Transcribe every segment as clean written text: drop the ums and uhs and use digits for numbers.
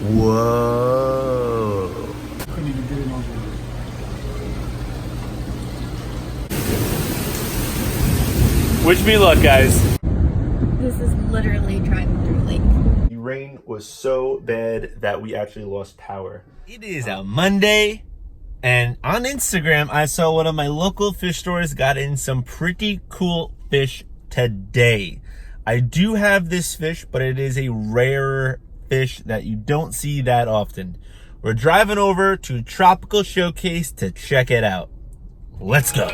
Whoa. Couldn't even get it on there. Wish me luck, guys. This is literally driving through a lake. The rain was so bad that we actually lost power. It is a Monday, and on Instagram, I saw one of my local fish stores got in some pretty cool fish today. I do have this fish, but it is a rarer fish that you don't see that often. We're driving over to Tropical Showcase to check it out. Let's go.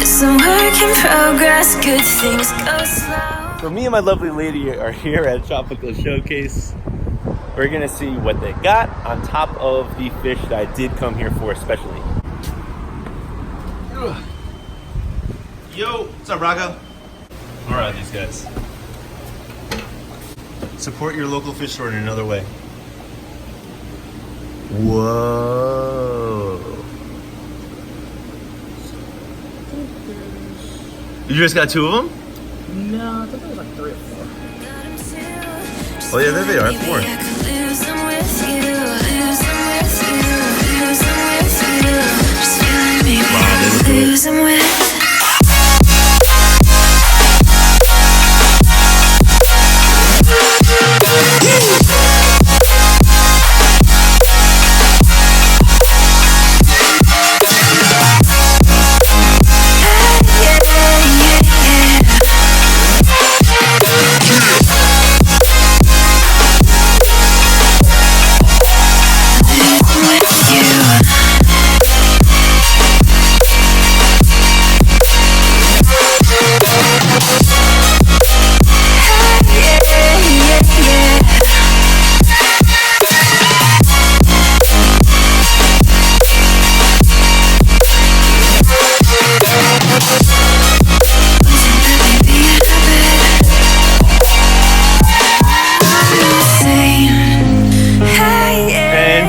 Some work in progress, good things go slow. So me and my lovely lady are here at Tropical Showcase. We're gonna see what they got on top of the fish that I did come here for especially. Yo, what's up, Rocco? All right, these guys. Support your local fish store in another way. Whoa. You just got two of them? No, I think it was like 3 or 4. Oh yeah, there they are, 4. Wow, they look good.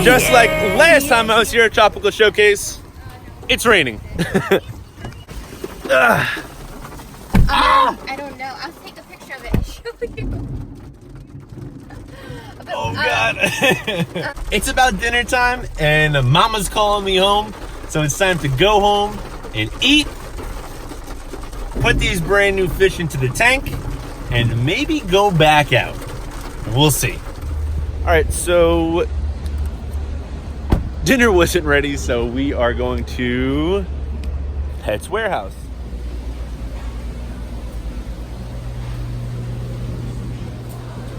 Just like last time I was here at Tropical Showcase, it's raining. I don't know. I'll take a picture of it and show you. Oh God. It's about dinner time and Mama's calling me home. So it's time to go home and eat. Put these brand new fish into the tank and maybe go back out. We'll see. All right, so dinner wasn't ready, so we are going to Pet's Warehouse.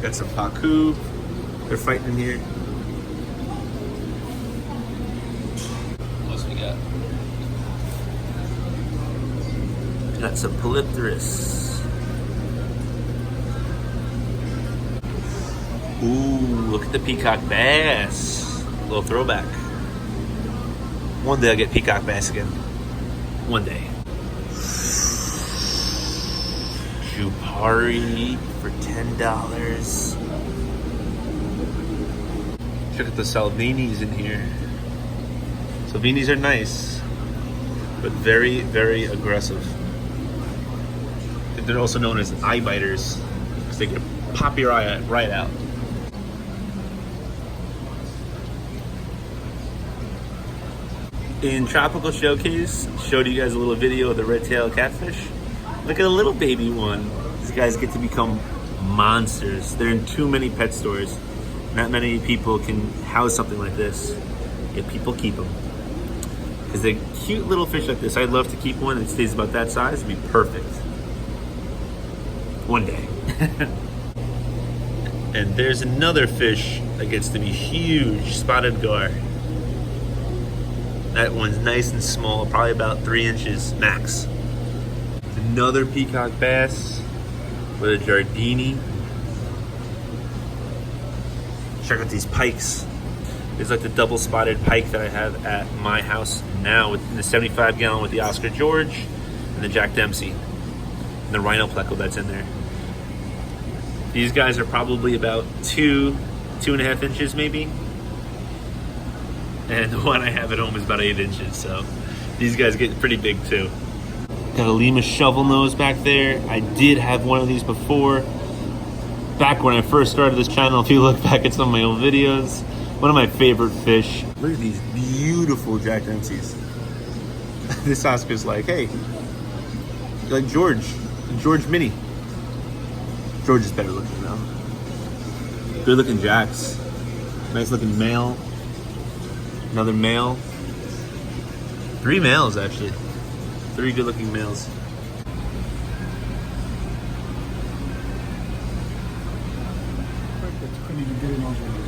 Got some pacu. They're fighting in here. What else we got? Got some polypterus. Ooh, look at the peacock bass. A little throwback. One day I'll get peacock bass again. One day. Jupari for $10. Check out the Salvinis in here. Salvinis are nice, but very, very aggressive. They're also known as eye biters because they can pop your eye right out. In Tropical Showcase, showed you guys a little video of the red-tailed catfish. Look at a little baby one. These guys get to become monsters. They're in too many pet stores. Not many people can house something like this, yet people keep them. Because they're cute little fish like this. I'd love to keep one that stays about that size. It'd be perfect. One day. And there's another fish that gets to be huge, spotted gar. That one's nice and small, probably about 3 inches max. Another peacock bass with a Giardini. Check out these pikes. There's like the double spotted pike that I have at my house now in the 75 gallon with the Oscar George and the Jack Dempsey and the Rhino Pleco that's in there. These guys are probably about 2.5 inches maybe. and the one I have at home is about 8 inches, so these guys get pretty big too. Got a Lima shovel nose back there. I did have one of these before. Back when I first started this channel, if you look back at some of my old videos, one of my favorite fish. Look at these beautiful Jack Dempseys. This Oscar's like, hey, you're like George Mini. George is better looking though. Good looking Jacks. Nice looking male. Another male. 3 males actually. 3 good looking males. Couldn't even get it on video.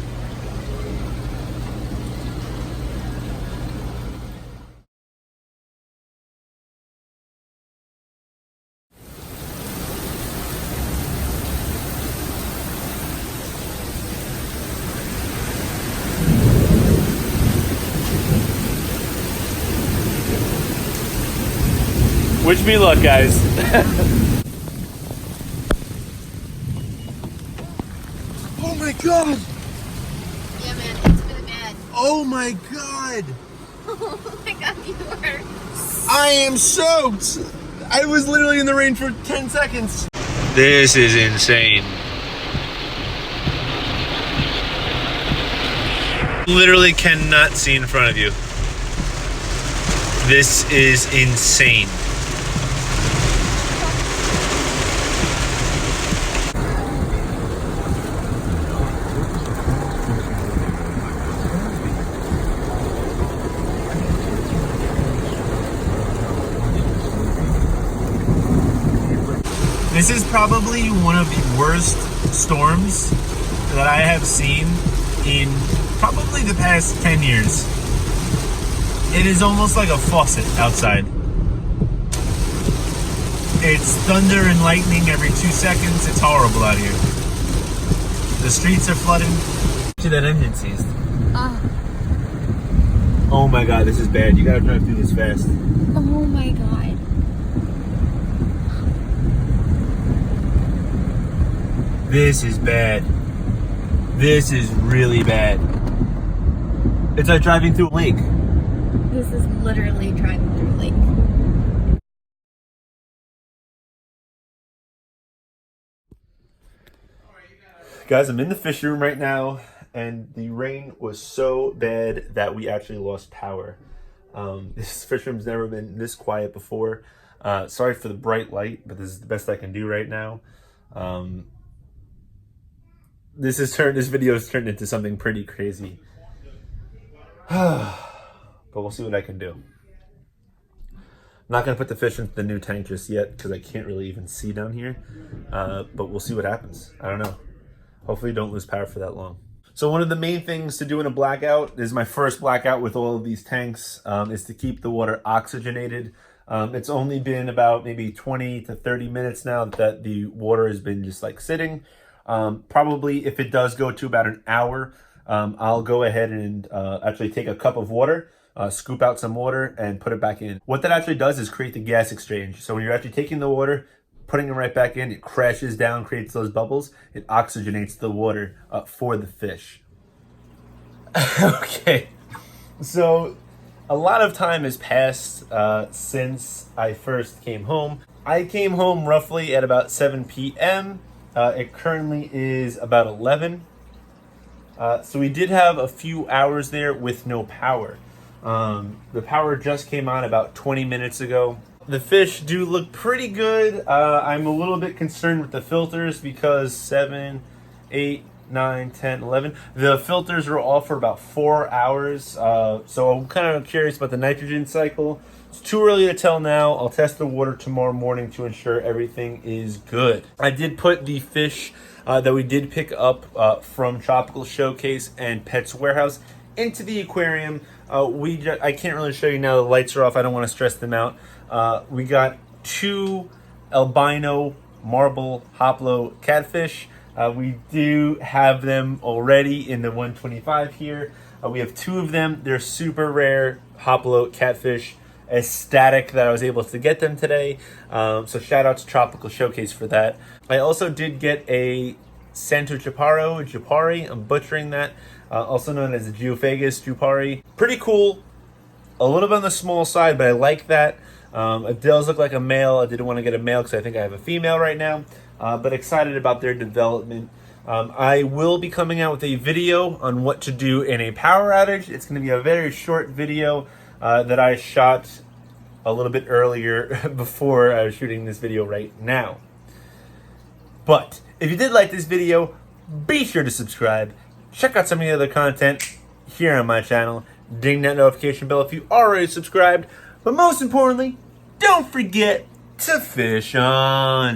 Wish me luck, guys. Oh my god! Yeah, man, it's really bad. Oh my god! Oh my god, you were. I am soaked! I was literally in the rain for 10 seconds. This is insane. Literally cannot see in front of you. This is insane. This is probably one of the worst storms that I have seen in probably the past 10 years. It is almost like a faucet outside. It's thunder and lightning every 2 seconds. It's horrible out here. The streets are flooded. See that engine seized. Oh my god, this is bad. You gotta drive through this fast. Oh my god. This is bad. This is really bad. It's like driving through a lake. This is literally driving through a lake. Guys, I'm in the fish room right now, and the rain was so bad that we actually lost power. This fish room's never been this quiet before. Sorry for the bright light, but this is the best I can do right now. This video has turned into something pretty crazy. But we'll see what I can do. I'm not gonna put the fish into the new tank just yet because I can't really even see down here. But we'll see what happens. I don't know. Hopefully don't lose power for that long. So one of the main things to do in a blackout, this is my first blackout with all of these tanks, is to keep the water oxygenated. It's only been about maybe 20 to 30 minutes now that the water has been just like sitting. Probably if it does go to about an hour, I'll go ahead and actually take a cup of water, scoop out some water and put it back in. What that actually does is create the gas exchange. So when you're actually taking the water, putting it right back in, it crashes down, creates those bubbles. It oxygenates the water for the fish. Okay, so a lot of time has passed since I first came home. I came home roughly at about 7 p.m. It currently is about 11. So we did have a few hours there with no power. The power just came on about 20 minutes ago. The fish do look pretty good. I'm a little bit concerned with the filters because 7, 8, 9, 10, 11. The filters are off for about 4 hours. So I'm kind of curious about the nitrogen cycle. It's too early to tell now. I'll test the water tomorrow morning to ensure everything is good. I did put the fish that we did pick up from Tropical Showcase and Pets Warehouse into the aquarium. I can't really show you now. The lights are off. I don't want to stress them out. We got 2 albino marble hoplo catfish. We do have them already in the 125 here. We have 2 of them. They're super rare hoplo catfish. Ecstatic that I was able to get them today. So shout out to Tropical Showcase for that. I also did get a Santo Japari, I'm butchering that. also known as the Geophagus jupari. Pretty cool. A little bit on the small side, but I like that. It does look like a male. I didn't want to get a male because I think I have a female right now, but excited about their development. I will be coming out with a video on what to do in a power outage. It's going to be a very short video that I shot a little bit earlier before I was shooting this video right now. But if you did like this video, be sure to subscribe. Check out some of the other content here on my channel. Ding that notification bell if you already subscribed. But most importantly, don't forget to fish on.